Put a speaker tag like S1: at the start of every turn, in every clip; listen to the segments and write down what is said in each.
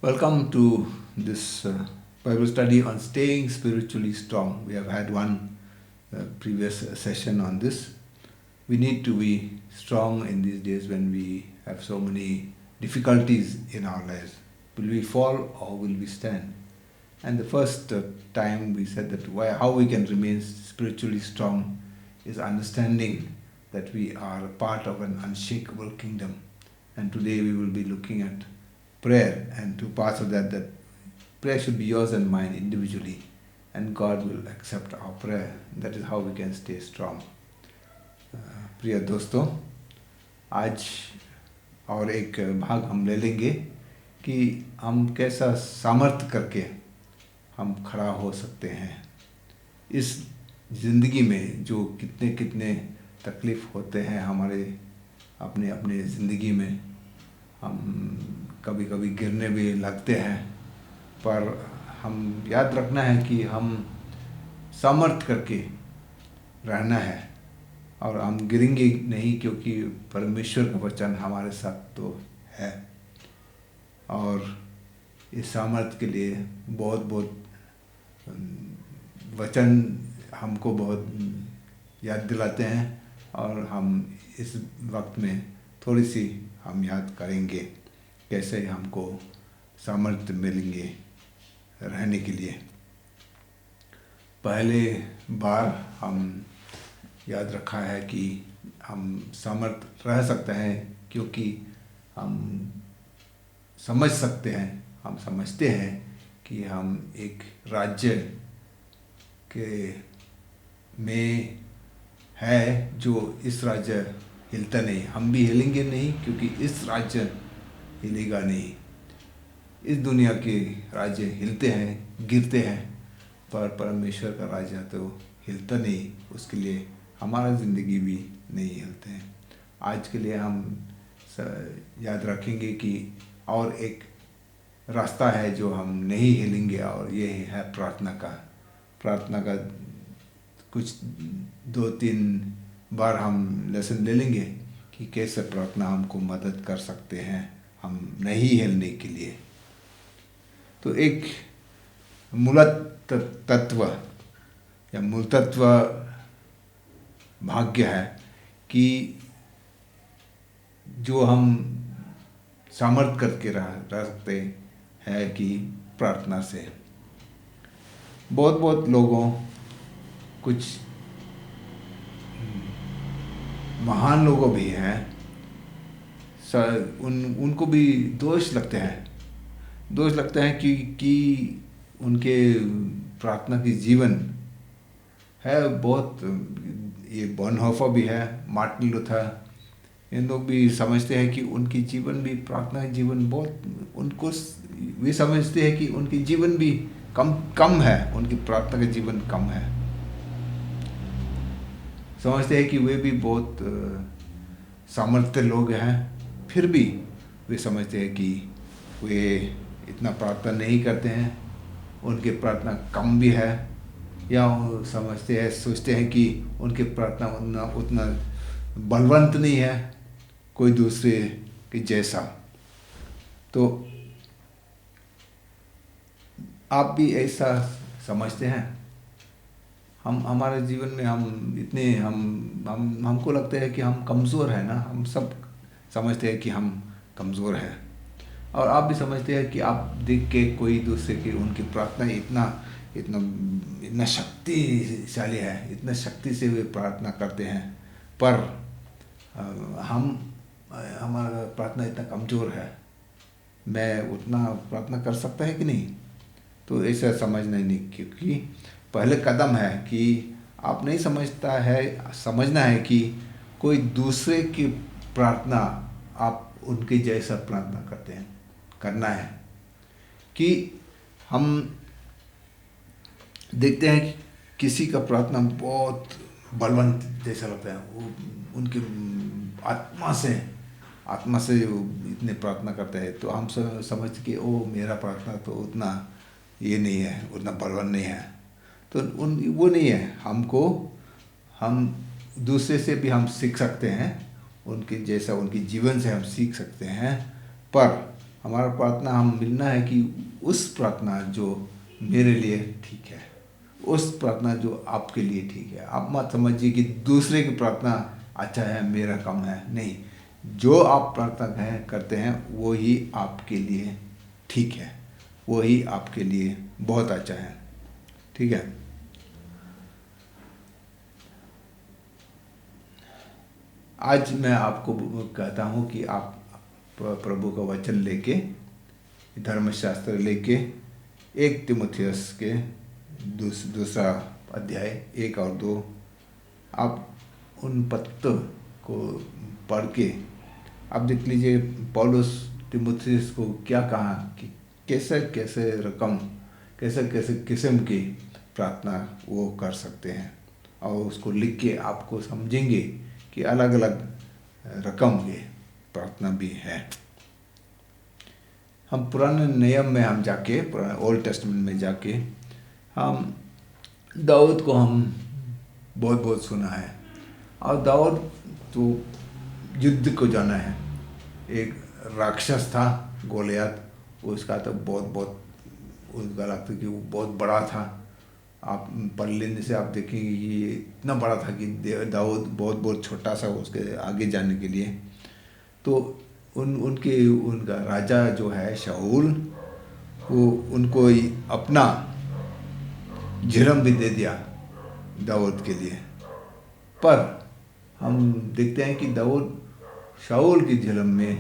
S1: Welcome to this Bible study on staying spiritually strong. We have had one previous session on this. We need to be strong in these days when we have so many difficulties in our lives. Will we fall or will we stand? And the first time we said that how we can remain spiritually strong is understanding that we are a part of an unshakable kingdom. And today we will be looking at prayer, and two parts of that prayer should be yours and mine individually, and God will accept our prayer. That is how we can stay strong. प्रिय दोस्तों, आज और एक भाग हम ले लेंगे कि हम कैसा सामर्थ्य करके हम खड़ा हो सकते हैं इस ज़िंदगी में, जो कितने कितने तकलीफ़ होते हैं हमारे अपने अपने ज़िंदगी में। हम कभी कभी गिरने भी लगते हैं, पर हम याद रखना है कि हम सामर्थ्य करके रहना है और हम गिरेंगे नहीं, क्योंकि परमेश्वर का वचन हमारे साथ तो है। और इस सामर्थ्य के लिए बहुत बहुत वचन हमको बहुत याद दिलाते हैं, और हम इस वक्त में थोड़ी सी हम याद करेंगे कैसे हमको सामर्थ्य मिलेंगे रहने के लिए। पहले बार हम याद रखा है कि हम सामर्थ्य रह सकते हैं क्योंकि हम समझ सकते हैं, हम समझते हैं कि हम एक राज्य के में है जो इस राज्य हिलता नहीं। हम भी हिलेंगे नहीं क्योंकि इस राज्य हिलेगा नहीं। इस दुनिया के राज्य हिलते हैं, गिरते हैं, पर परमेश्वर का राज्य तो हिलता नहीं। उसके लिए हमारा ज़िंदगी भी नहीं हिलते हैं। आज के लिए हम याद रखेंगे कि और एक रास्ता है जो हम नहीं हिलेंगे, और ये है प्रार्थना का। प्रार्थना का कुछ 2-3 बार हम लेसन ले लेंगे कि कैसे प्रार्थना हमको मदद कर सकते हैं हम नहीं हिलने के लिए। तो एक मूलत तत्व या मूल तत्व भाग्य है कि जो हम सामर्थ्य करके रह सकते हैं कि प्रार्थना से। बहुत बहुत लोगों, कुछ महान लोगों भी हैं, उनको भी दोष लगते हैं कि उनके प्रार्थना की जीवन है बहुत। ये बोनहोफर भी है, मार्टिन लूथर, इन लोग भी समझते हैं कि उनकी जीवन भी, प्रार्थना का जीवन बहुत, उनको वे समझते हैं कि उनकी जीवन भी कम है, उनकी प्रार्थना का जीवन कम है। समझते हैं कि वे भी बहुत सामर्थ्य लोग हैं, फिर भी वे समझते हैं कि वे इतना प्रार्थना नहीं करते हैं, उनकी प्रार्थना कम भी है, या वो सोचते हैं कि उनकी प्रार्थना उतना बलवंत नहीं है कोई दूसरे के जैसा। तो आप भी ऐसा समझते हैं? हमारे जीवन में हम इतने हमको लगता है कि हम कमज़ोर हैं ना। हम सब समझते हैं कि हम कमज़ोर हैं, और आप भी समझते हैं कि आप देख के कोई दूसरे की उनकी प्रार्थना इतना शक्तिशाली है, इतना शक्ति से वे प्रार्थना करते हैं, पर हमारा प्रार्थना इतना कमज़ोर है। मैं उतना प्रार्थना कर सकता है कि नहीं? तो ऐसा समझना नहीं, क्योंकि पहले कदम है कि आप नहीं समझना है कि कोई दूसरे की प्रार्थना आप उनके जैसा प्रार्थना करते हैं, करना है। कि हम देखते हैं कि किसी का प्रार्थना बहुत बलवंत जैसा लगता है, वो उनके आत्मा से वो इतने प्रार्थना करते हैं, तो हम समझते कि ओ मेरा प्रार्थना तो उतना ये नहीं है, उतना बलवंत नहीं है। तो वो नहीं है। हम दूसरे से भी हम सीख सकते हैं, उनके जैसा, उनके जीवन से हम सीख सकते हैं, पर हमारा प्रार्थना हम मिलना है कि उस प्रार्थना जो मेरे लिए ठीक है, उस प्रार्थना जो आपके लिए ठीक है। आप मत समझिए कि दूसरे की प्रार्थना अच्छा है, मेरा कम है। नहीं, जो आप प्रार्थना करते हैं वो ही आपके लिए ठीक है, वो ही आपके लिए बहुत अच्छा है। ठीक है। आज मैं आपको कहता हूँ कि आप प्रभु का वचन लेके, धर्मशास्त्र लेके, 1 तीमुथियुस के दूसरा अध्याय 1 और 2, आप उन पत्र को पढ़ के आप देख लीजिए पौलुस तीमुथियुस को क्या कहा कि कैसे कैसे किस्म की प्रार्थना वो कर सकते हैं, और उसको लिख के आपको समझेंगे कि अलग अलग रकम के प्रार्थना भी है। हम पुराने नियम में हम जाके, पुराने ओल्ड टेस्टमेंट में जाके, हम दाऊद को हम बहुत बहुत सुना है। और दाऊद तो युद्ध को जाना है। एक राक्षस था गोलियत, उसका तो बहुत उसका लगता कि वो बहुत बड़ा था। आप पढ़ लेने से आप देखेंगे ये इतना बड़ा था कि दाऊद बहुत छोटा सा उसके आगे जाने के लिए। तो उनका राजा जो है शाऊल, वो उनको अपना झिलम भी दे दिया दाऊद के लिए। पर हम देखते हैं कि दाऊद शाऊल की झिलम में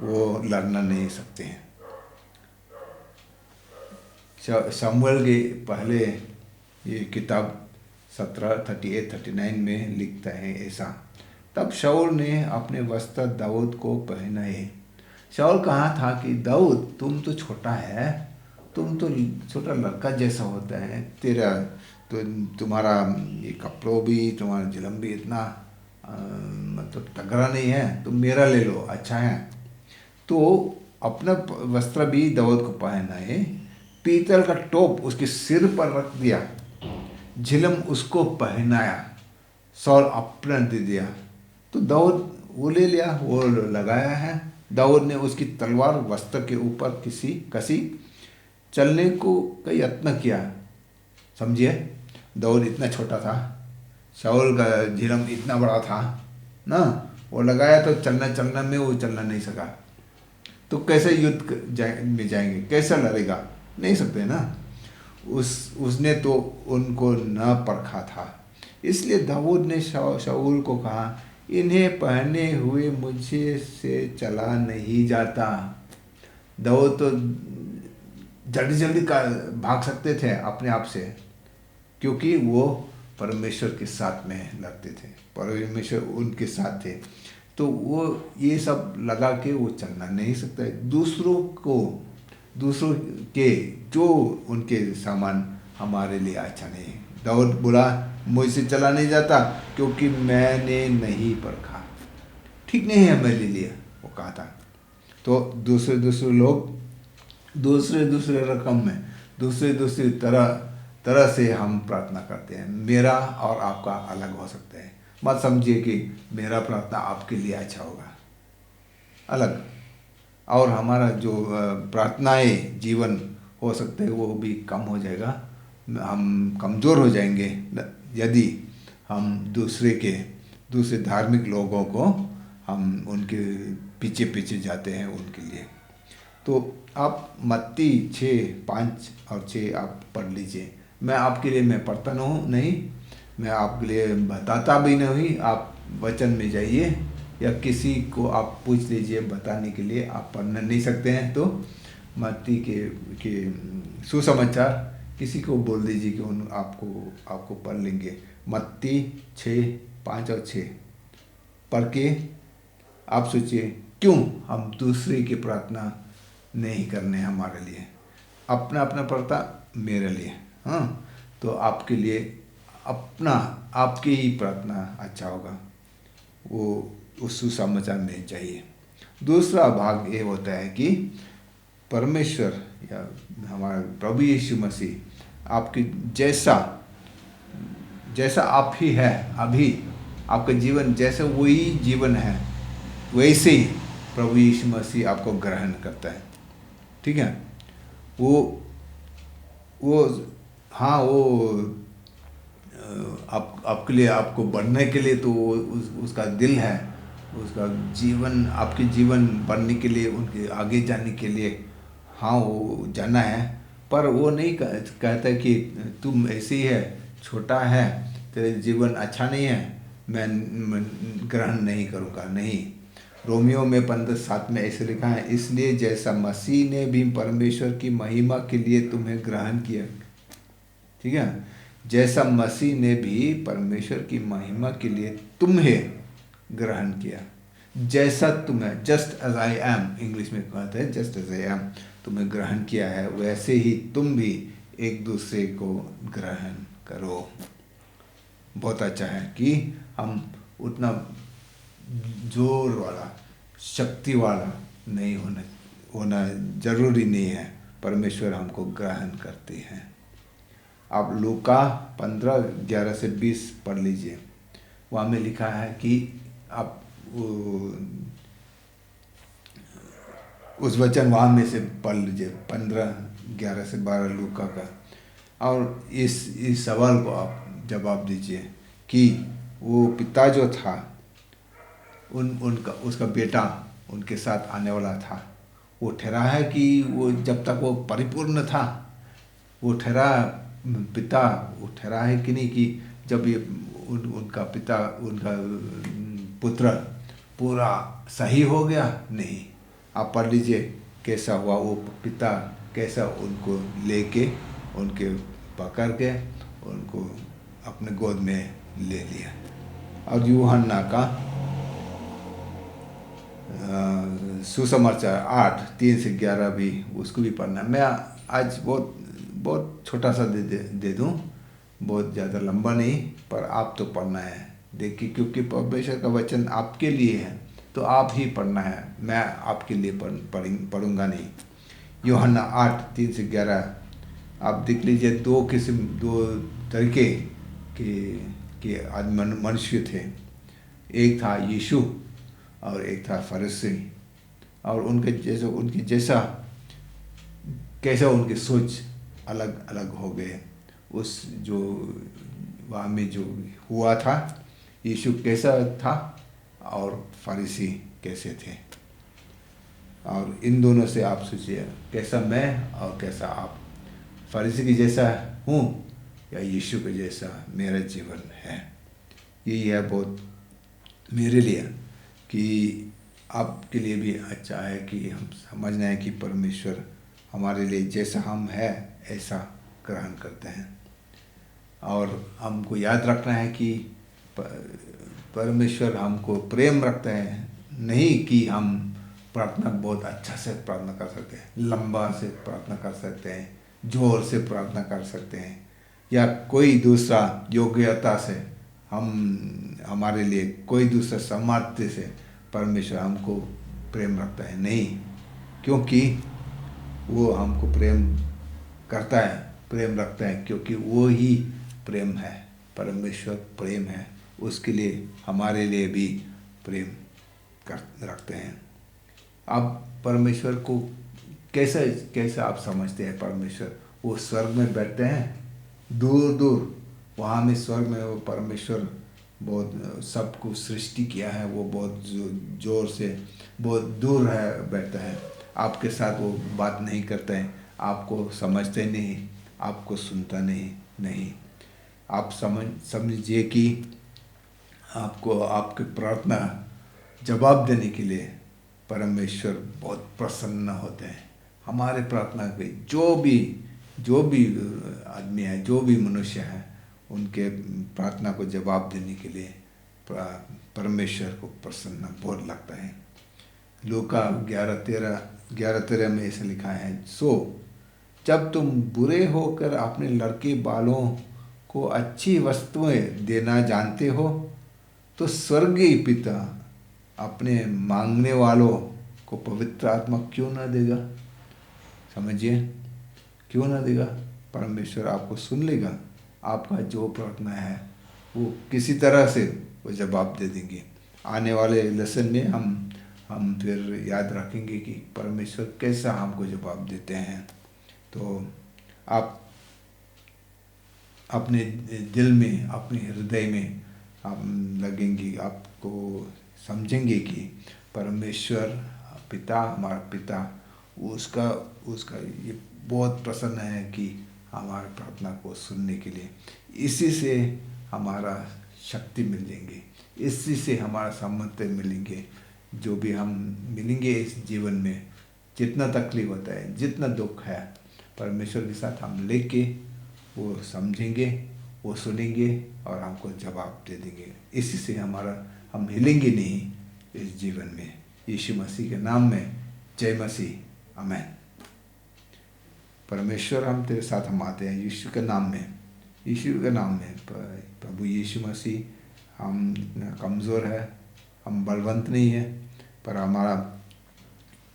S1: वो लड़ना नहीं सकते हैं। शमूएल के पहले ये किताब 17:38-39 में लिखता है ऐसा, तब शाऊल ने अपने वस्त्र दाऊद को पहनाए। शाऊल कहा था कि दाऊद तुम तो छोटा है, तुम तो छोटा लड़का जैसा होता है, तेरा तो तुम्हारा ये कपड़ों भी, तुम्हारा झिलम भी इतना मतलब तगड़ा नहीं है, तुम मेरा ले लो, अच्छा है। तो अपना वस्त्र भी दाऊद को पहनाए, पीतल का टोप उसके सिर पर रख दिया, झिलम उसको पहनाया, शॉल अपना दे दिया। तो दाऊद वो ले लिया, वो लगाया है। दाऊद ने उसकी तलवार वस्त्र के ऊपर कसी, चलने को कई यत्न किया। समझिए, दाऊद इतना छोटा था, शाऊल का झिलम इतना बड़ा था ना, वो लगाया तो चलना में वो चलना नहीं सका। तो कैसे युद्ध में जाएंगे, कैसे लड़ेगा, नहीं सकते ना। उसने तो उनको न परखा था। इसलिए दाऊद ने शाऊल को कहा, इन्हें पहने हुए मुझे से चला नहीं जाता। दाऊद तो जल्दी का भाग सकते थे अपने आप से, क्योंकि वो परमेश्वर के साथ में लड़ते थे, परमेश्वर उनके साथ थे। तो वो ये सब लगा के वो चलना नहीं सकता। दूसरों के जो उनके सामान हमारे लिए अच्छा नहीं। दाऊद बोला, मुझसे चला नहीं जाता क्योंकि मैंने नहीं परखा, ठीक नहीं है मेरे लिए, वो कहा था। तो दूसरे लोग दूसरे रकम में दूसरी तरह से हम प्रार्थना करते हैं। मेरा और आपका अलग हो सकता है। मत समझिए कि मेरा प्रार्थना आपके लिए अच्छा होगा, अलग। और हमारा जो प्रार्थनाएं जीवन हो सकते हैं वो भी कम हो जाएगा, हम कमज़ोर हो जाएंगे यदि हम दूसरे धार्मिक लोगों को हम उनके पीछे जाते हैं उनके लिए। तो आप मत्ती 6:5 और 6 आप पढ़ लीजिए। मैं आपके लिए मैं पढ़ता नहीं, मैं आपके लिए बताता भी नहीं। आप वचन में जाइए या किसी को आप पूछ लीजिए बताने के लिए, आप पढ़ नहीं सकते हैं तो मत्ती के सुसमाचार किसी को बोल दीजिए कि आपको पढ़ लेंगे। मत्ती 6:5 और 6 पढ़ के आप सोचिए, क्यों हम दूसरे की प्रार्थना नहीं करने हमारे लिए, अपना प्रार्थना मेरे लिए। हाँ, तो आपके लिए आपकी ही प्रार्थना अच्छा होगा, वो उस सुसमाचार में चाहिए। दूसरा भाग ये होता है कि परमेश्वर या हमारा प्रभु यीशु मसीह आपके जैसा आप ही है अभी, आपका जीवन जैसे वही जीवन है, वैसे ही प्रभु यीशु मसीह आपको ग्रहण करता है। ठीक है। वो वो हाँ वो आपके लिए, आपको बढ़ने के लिए तो उसका दिल है, उसका जीवन, आपके जीवन बढ़ने के लिए, उनके आगे जाने के लिए, हाँ वो जाना है। पर वो नहीं कहता कि तुम ऐसे ही है, छोटा है, तेरे जीवन अच्छा नहीं है, मैं ग्रहण नहीं करूँगा, नहीं। रोमियो में 15:7 में ऐसे लिखा है, इसलिए जैसा मसीह ने भी परमेश्वर की महिमा के लिए तुम्हें ग्रहण किया, ठीक है, जैसा मसीह ने भी परमेश्वर की महिमा के लिए तुम्हें ग्रहण किया, जैसा तुम्हें, just as I am, English में कहते हैं जस्ट एज आई एम, तुम्हें ग्रहण किया है, वैसे ही तुम भी एक दूसरे को ग्रहण करो। बहुत अच्छा है कि हम उतना जोर वाला, शक्ति वाला नहीं होना जरूरी नहीं है, परमेश्वर हमको ग्रहण करते हैं। आप लूका 15:11 से 20 पढ़ लीजिए, वहाँ में लिखा है कि आप उस वचन वहाँ में से पढ़ लीजिए, 15:11 से 12 लूका का, और इस सवाल को आप जवाब दीजिए कि वो पिता जो था, उसका बेटा उनके साथ आने वाला था, वो ठहरा है कि वो जब तक वो परिपूर्ण था, वो ठहरा पिता, वो ठहरा है कि नहीं, कि जब ये उनका पिता, उनका पुत्र पूरा सही हो गया, नहीं। आप पढ़ लीजिए कैसा हुआ, वो पिता कैसा उनको लेके, उनके पकड़ के उनको अपने गोद में ले लिया। और यूहन्ना का सुसमाचार 8:3-11 भी, उसको भी पढ़ना। मैं आज बहुत छोटा सा दे दूँ, बहुत ज़्यादा लंबा नहीं, पर आप तो पढ़ना है, देखिए, क्योंकि परमेश्वर का वचन आपके लिए है तो आप ही पढ़ना है, मैं आपके लिए पढ़ूंगा नहीं। यूहन्ना 8:3-11 आप देख लीजिए, दो तरीके के मनुष्य थे, एक था यीशु और एक था फरीसी, और उनके जैसा कैसा उनकी सोच अलग अलग हो गए। उस जो वहाँ में जो हुआ था, यीशु कैसा था और फरीसी कैसे थे, और इन दोनों से आप सोचिए, कैसा मैं और कैसा आप, फरीसी के जैसा हूँ या यीशु के जैसा मेरा जीवन है। यही है बहुत मेरे लिए, कि आपके लिए भी अच्छा है कि हम समझना है कि परमेश्वर हमारे लिए जैसा हम है ऐसा ग्रहण करते हैं, और हमको याद रखना है कि परमेश्वर हमको प्रेम रखते हैं, नहीं कि हम प्रार्थना बहुत अच्छा से प्रार्थना कर सकते हैं, लंबा से प्रार्थना कर सकते हैं, जोर से प्रार्थना कर सकते हैं, या कोई दूसरा योग्यता से हमारे लिए कोई दूसरा सामर्थ्य से परमेश्वर हमको प्रेम रखता है, नहीं, क्योंकि वो हमको प्रेम करता है, प्रेम रखता है, क्योंकि वो ही प्रेम है, परमेश्वर प्रेम है, उसके लिए हमारे लिए भी प्रेम रखते हैं। आप परमेश्वर को कैसे आप समझते हैं? परमेश्वर वो स्वर्ग में बैठते हैं, दूर दूर, वहाँ में स्वर्ग में वो परमेश्वर बहुत सबको सृष्टि किया है, वो बहुत जोर से बहुत दूर है, बैठता है, आपके साथ वो बात नहीं करते हैं, आपको समझते नहीं, आपको सुनता नहीं। आप समझिए कि आपको आपके प्रार्थना जवाब देने के लिए परमेश्वर बहुत प्रसन्न होते हैं। हमारे प्रार्थना के जो भी आदमी है, जो भी मनुष्य है, उनके प्रार्थना को जवाब देने के लिए परमेश्वर को प्रसन्न बहुत लगता है। लूका 11:13 में ऐसे लिखा है, सो जब तुम बुरे होकर अपने लड़के बालों को अच्छी वस्तुएं देना जानते हो, तो स्वर्गीय पिता अपने मांगने वालों को पवित्र आत्मा क्यों ना देगा? समझिए, क्यों ना देगा? परमेश्वर आपको सुन लेगा, आपका जो प्रार्थना है वो किसी तरह से वो जवाब दे देंगे। आने वाले लेसन में हम हम फिर याद रखेंगे कि परमेश्वर कैसा हमको जवाब देते हैं। तो आप अपने दिल में, अपने हृदय में आप लगेंगे, आपको समझेंगे कि परमेश्वर पिता, हमारा पिता, उसका उसका ये बहुत प्रसन्न है कि हमारी प्रार्थना को सुनने के लिए। इसी से हमारा शक्ति मिलेंगे, इसी से हमारा सामर्थ्य मिलेंगे। जो भी हम मिलेंगे इस जीवन में, जितना तकलीफ होता है, जितना दुख है, परमेश्वर के साथ हम लेके वो समझेंगे, वो सुनेंगे और हमको जवाब दे देंगे। इसी से हम हिलेंगे नहीं इस जीवन में। यीशु मसीह के नाम में जय मसीह, आमेन। परमेश्वर हम तेरे साथ हम आते हैं यीशु के नाम में, यीशु के नाम में। प्रभु यीशु मसीह, हम इतना कमज़ोर है, हम बलवंत नहीं है, पर हमारा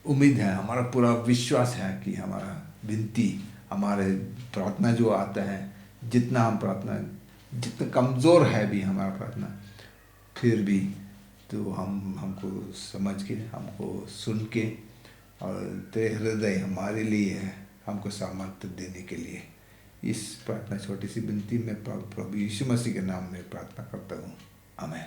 S1: उम्मीद है, हमारा पूरा विश्वास है कि हमारा विनती, हमारे प्रार्थना जो आता है, जितना हम प्रार्थना, जितना कमज़ोर है भी हमारा प्रार्थना, फिर भी तो हमको समझ के, हमको सुन के, और तेरे हृदय हमारे लिए है, हमको सामर्थ्य देने के लिए। इस प्रार्थना, छोटी सी विनती में प्रभु यीशु मसीह के नाम में प्रार्थना करता हूँ, आमीन।